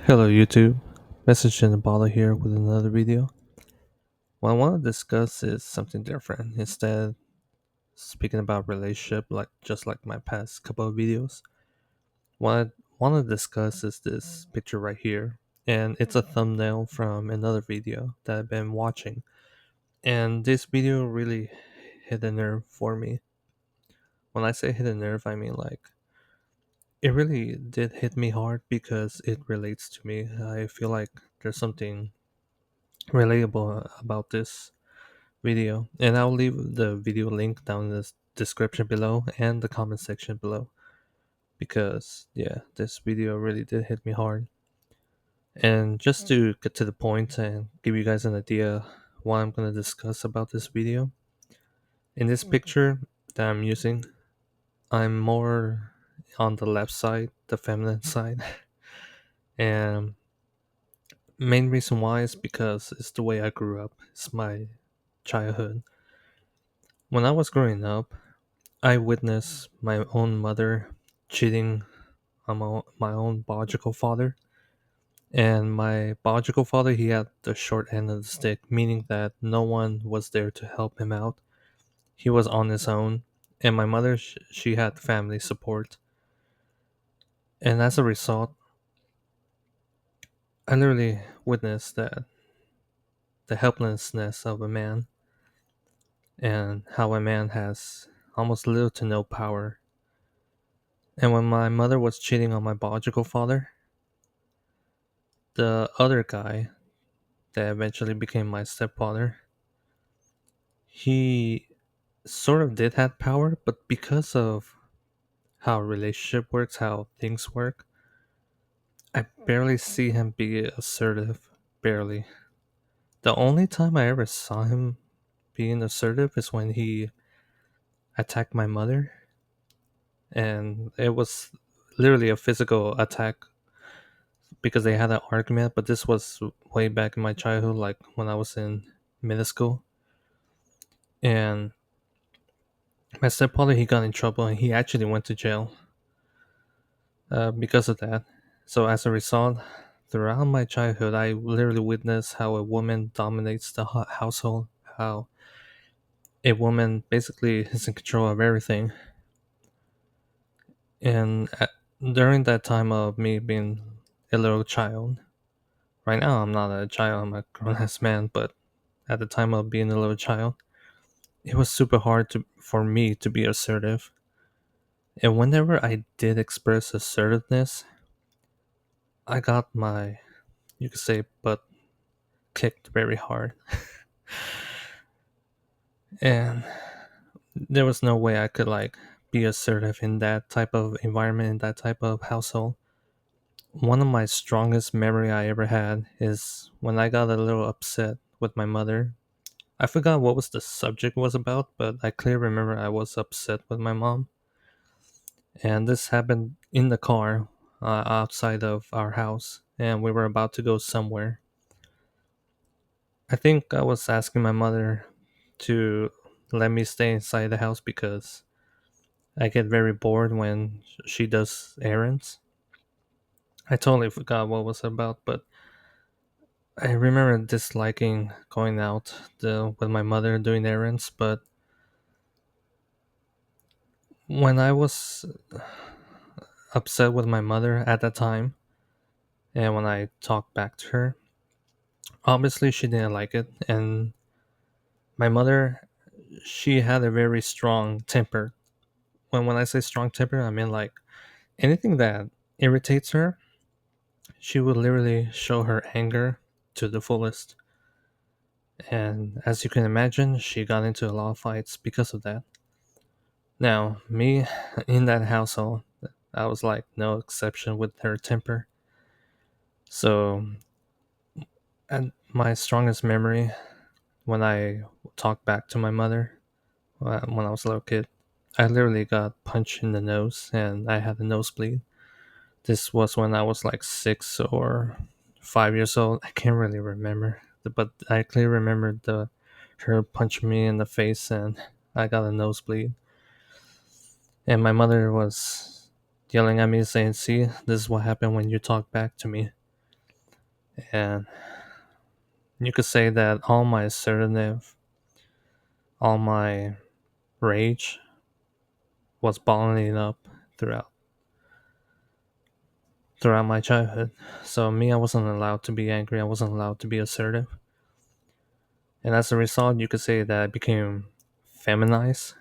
Hello YouTube, Message in a Bottle here with another video. What I want to discuss is something different. Instead, speaking about relationship, like just like my past couple of videos, what I want to discuss is this picture right here, and it's a thumbnail from another video that I've been watching. And this video really hit a nerve for me. When I say hit a nerve, I mean like it really did hit me hard because it relates to me. I feel like there's something relatable about this video, and I'll leave the video link down in the description below and the comment section below because yeah, this video really did hit me hard. And just to get to the point and give you guys an idea what I'm going to discuss about this video, in this picture that I'm using, I'm more on the left side, the feminine side. And main reason why is because it's the way I grew up. It's my childhood. When I was growing up, I witnessed my own mother cheating on my own biological father. And my biological father, he had the short end of the stick, meaning that no one was there to help him out. He was on his own. And my mother, she had family support. And as a result, I literally witnessed that the helplessness of a man and how a man has almost little to no power. And when my mother was cheating on my biological father, the other guy that eventually became my stepfather, he sort of did have power, but because of how a relationship works, how things work, I barely see him be assertive. Barely. The only time I ever saw him being assertive is when he attacked my mother, and it was literally a physical attack because they had an argument. But this was way back in my childhood, like when I was in middle school, and my stepfather, he got in trouble and he actually went to jail because of that. So as a result, throughout my childhood, I literally witnessed how a woman dominates the household, how a woman basically is in control of everything. And during that time of me being a little child, right now I'm not a child, I'm a grown ass man, but at the time of being a little child, it was super hard for me to be assertive. And whenever I did express assertiveness, I got my, you could say, butt kicked very hard. And there was no way I could like be assertive in that type of environment, in that type of household. One of my strongest memory I ever had is when I got a little upset with my mother. I forgot what was the subject was about, but I clearly remember I was upset with my mom. And this happened in the car outside of our house, and we were about to go somewhere. I think I was asking my mother to let me stay inside the house because I get very bored when she does errands. I totally forgot what it was about, but I remember disliking going out with my mother doing errands. But when I was upset with my mother at that time, and when I talked back to her, obviously she didn't like it. And my mother, she had a very strong temper. When I say strong temper, I mean like anything that irritates her, she would literally show her anger to the fullest. And as you can imagine, she got into a lot of fights because of that. Now, me in that household, I was like no exception with her temper. So, and my strongest memory when I talked back to my mother when I was a little kid, I literally got punched in the nose and I had a nosebleed. This was when I was like 6 or 5 years old. I can't really remember, but I clearly remember the her punching me in the face and I got a nosebleed. And my mother was yelling at me saying, "See, this is what happened when you talk back to me." And you could say that all my assertive, all my rage was bottling up throughout throughout my childhood. So me, I wasn't allowed to be angry. I wasn't allowed to be assertive, and as a result, you could say that I became feminized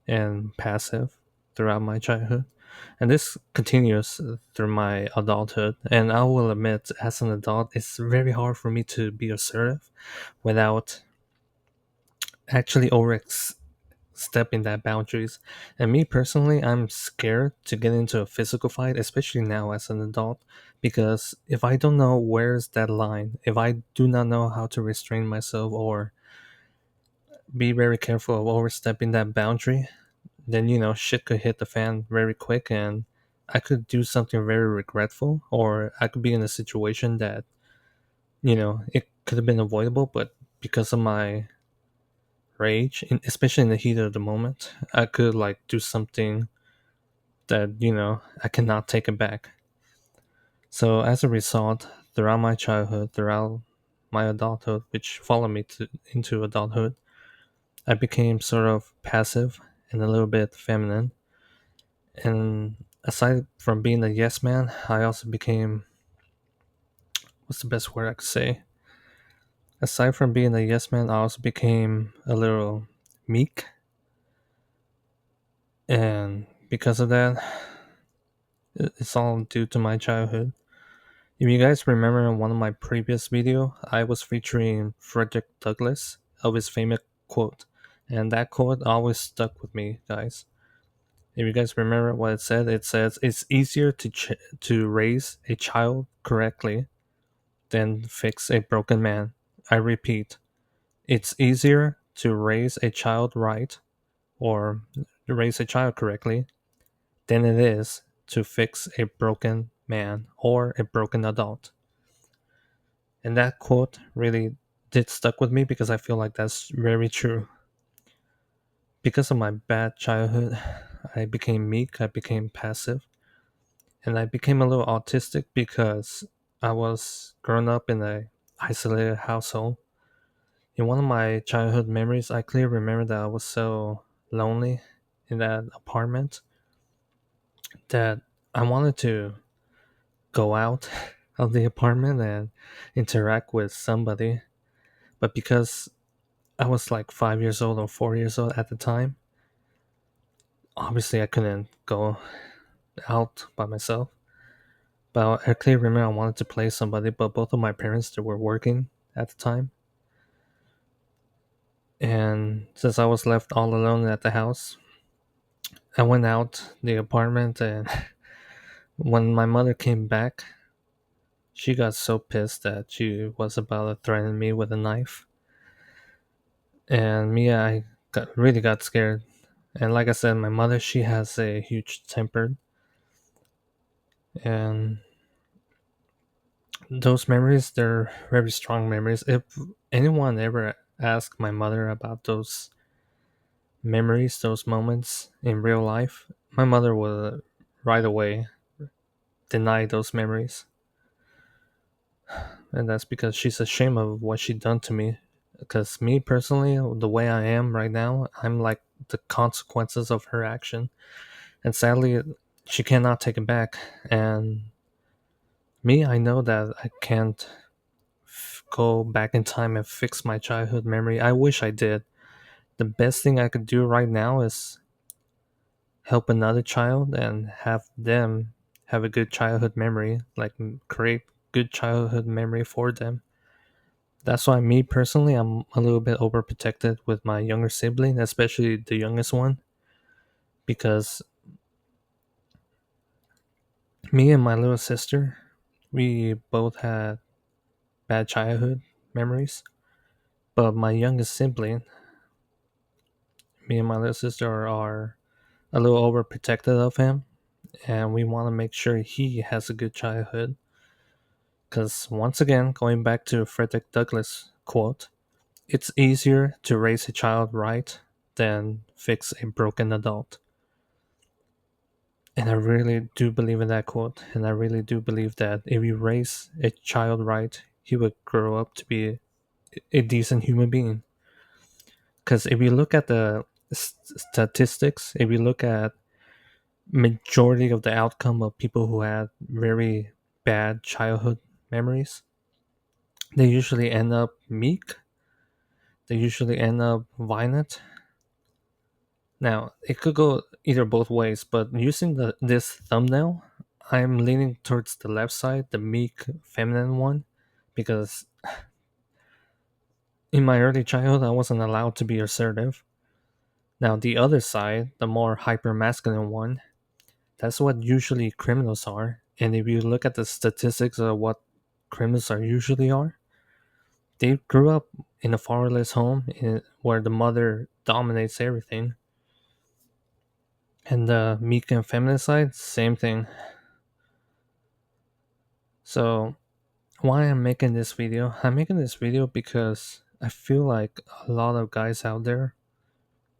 and passive throughout my childhood. And this continues through my adulthood. And I will admit, as an adult, it's very hard for me to be assertive without actually overstepping that boundaries. And me personally, I'm scared to get into a physical fight, especially now as an adult, because if I don't know where's that line, if I do not know how to restrain myself or be very careful of overstepping that boundary, then shit could hit the fan very quick, and I could do something very regretful, or I could be in a situation that it could have been avoidable, but because of my rage, especially in the heat of the moment, I could like do something that I cannot take it back. So as a result, throughout my childhood, throughout my adulthood, which followed me into adulthood, I became sort of passive and a little bit feminine. And aside from being a yes man, I also became, what's the best word I could say? Aside from being a yes man, I also became a little meek. And because of that, it's all due to my childhood. If you guys remember in one of my previous video, I was featuring Frederick Douglass of his famous quote. And that quote always stuck with me, guys. If you guys remember what it says, it's easier to raise a child correctly than fix a broken man. I repeat, it's easier to raise a child right, or to raise a child correctly, than it is to fix a broken man or a broken adult. And that quote really did stuck with me because I feel like that's very true. Because of my bad childhood, I became meek, I became passive, and I became a little autistic because I was grown up in a isolated household. In one of my childhood memories, I clearly remember that I was so lonely in that apartment that I wanted to go out of the apartment and interact with somebody. But because I was like 5 years old or 4 years old at the time, obviously I couldn't go out by myself. But I clearly remember I wanted to play somebody, but both of my parents they were working at the time. And since I was left all alone at the house, I went out the apartment, and when my mother came back, she got so pissed that she was about to threaten me with a knife. And me, I really got scared. And like I said, my mother, she has a huge temper. And those memories, they're very strong memories. If anyone ever asked my mother about those memories, those moments in real life, my mother would right away deny those memories. And that's because she's ashamed of what she done to me. Because me personally, the way I am right now, I'm like the consequences of her action, and sadly, she cannot take it back. And me, I know that I can't go back in time and fix my childhood memory. I wish I did. The best thing I could do right now is help another child and have them have a good childhood memory, like create good childhood memory for them. That's why me personally, I'm a little bit overprotected with my younger sibling, especially the youngest one, because me and my little sister, we both had bad childhood memories. But my youngest sibling, me and my little sister are a little overprotected of him, and we want to make sure he has a good childhood. Because once again, going back to Frederick Douglass quote, it's easier to raise a child right than fix a broken adult. And I really do believe in that quote. And I really do believe that if you raise a child right, he would grow up to be a decent human being. Because if you look at the statistics, if you look at majority of the outcome of people who had very bad childhood memories, they usually end up meek. They usually end up violent. Now, it could go either both ways, but using this thumbnail, I'm leaning towards the left side, the meek, feminine one, because in my early childhood, I wasn't allowed to be assertive. Now, the other side, the more hyper masculine one, that's what usually criminals are. And if you look at the statistics of what criminals are usually are, they grew up in a fatherless home where the mother dominates everything. And the meek and feminine side, same thing. So why I'm making this video? I'm making this video because I feel like a lot of guys out there,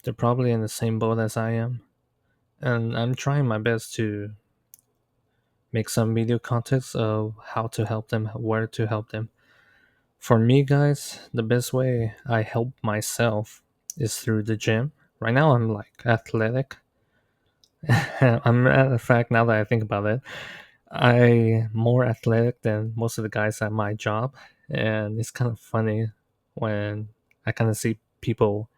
they're probably in the same boat as I am. And I'm trying my best to make some video context of how to help them, where to help them. For me, guys, the best way I help myself is through the gym. Right now, I'm like athletic. I'm at the fact now that I think about it, I'm more athletic than most of the guys at my job, and it's kind of funny when I kind of see people,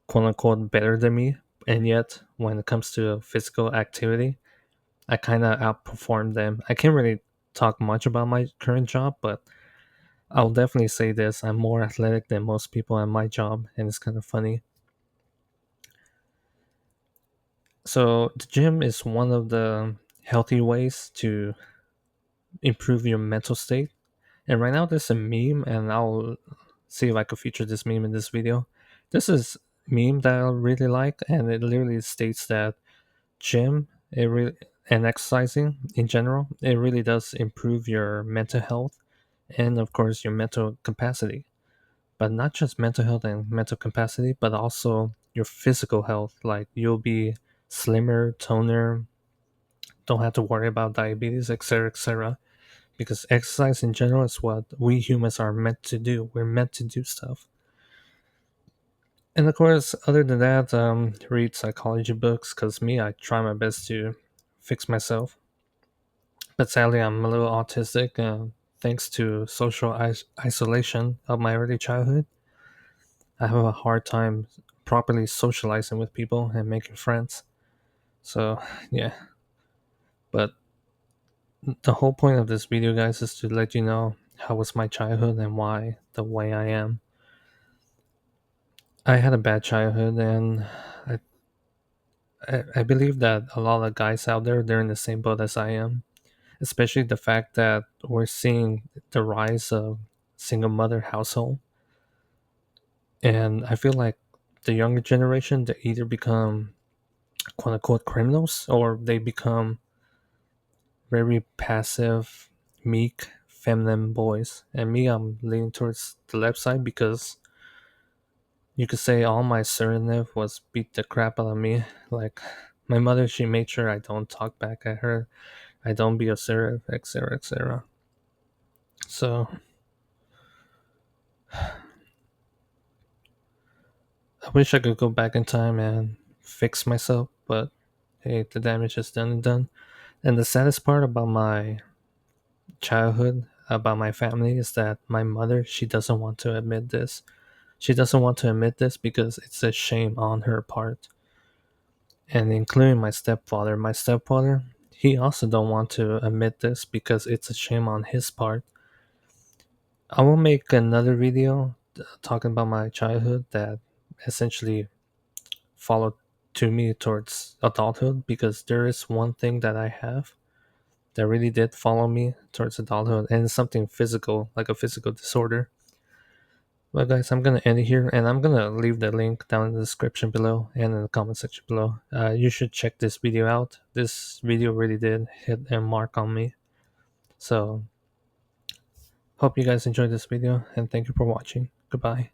quote unquote, better than me, and yet when it comes to physical activity, I kind of outperform them. I can't really talk much about my current job, but I'll definitely say this: I'm more athletic than most people at my job, and it's kind of funny. So the gym is one of the healthy ways to improve your mental state. And right now there's a meme, and I'll see if I could feature this meme in this video. This is meme that I really like, and it literally states that gym and exercising in general, it really does improve your mental health and of course your mental capacity. But not just mental health and mental capacity, but also your physical health. Like you'll be slimmer, toner, don't have to worry about diabetes, etc., etc. Because exercise in general is what we humans are meant to do. We're meant to do stuff. And of course, other than that, read psychology books. Because me, I try my best to fix myself. But sadly, I'm a little autistic. Thanks to social isolation of my early childhood, I have a hard time properly socializing with people and making friends. So, yeah. But the whole point of this video, guys, is to let you know how was my childhood and why the way I am. I had a bad childhood, and I, I believe that a lot of guys out there, they're in the same boat as I am. Especially the fact that we're seeing the rise of single mother household, and I feel like the younger generation, they either become quote unquote criminals or they become very passive, meek, feminine boys. And me, I'm leaning towards the left side because you could say all my assertiveness was beat the crap out of me. Like my mother, she made sure I don't talk back at her, I don't be assertive, etc., etc. So I wish I could go back in time and fix myself, but hey, the damage is done and done. And the saddest part about my childhood, about my family, is that my mother, she doesn't want to admit this. She doesn't want to admit this because it's a shame on her part. And including my stepfather. My stepfather, he also don't want to admit this because it's a shame on his part. I will make another video talking about my childhood that essentially followed to me towards adulthood, because there is one thing that I have that really did follow me towards adulthood, and it's something physical, like a physical disorder. Well, guys, I'm gonna end it here, and I'm gonna leave the link down in the description below and in the comment section below. You should check this video out. This video really did hit a mark on me. So, hope you guys enjoyed this video, and thank you for watching. Goodbye.